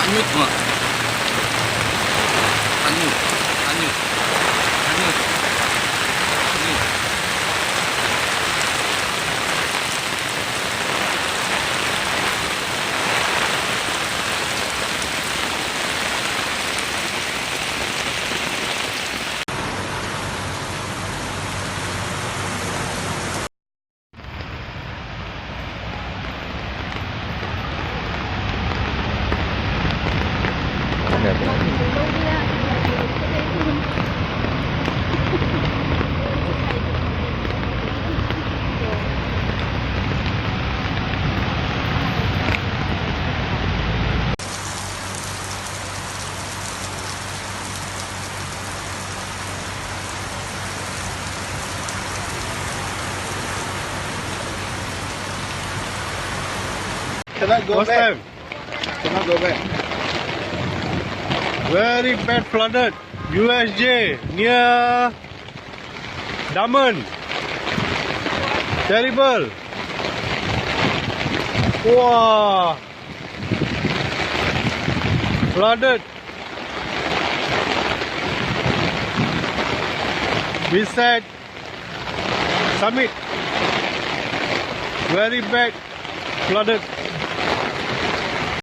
Hanyut semua. Hanyut. Hanyut. Hanyut. Hanyut. Cannot go First back. time. Cannot go back. Very bad flooded. USJ near Daman. Terrible. Wow. Flooded. Beside Summit. Very bad flooded.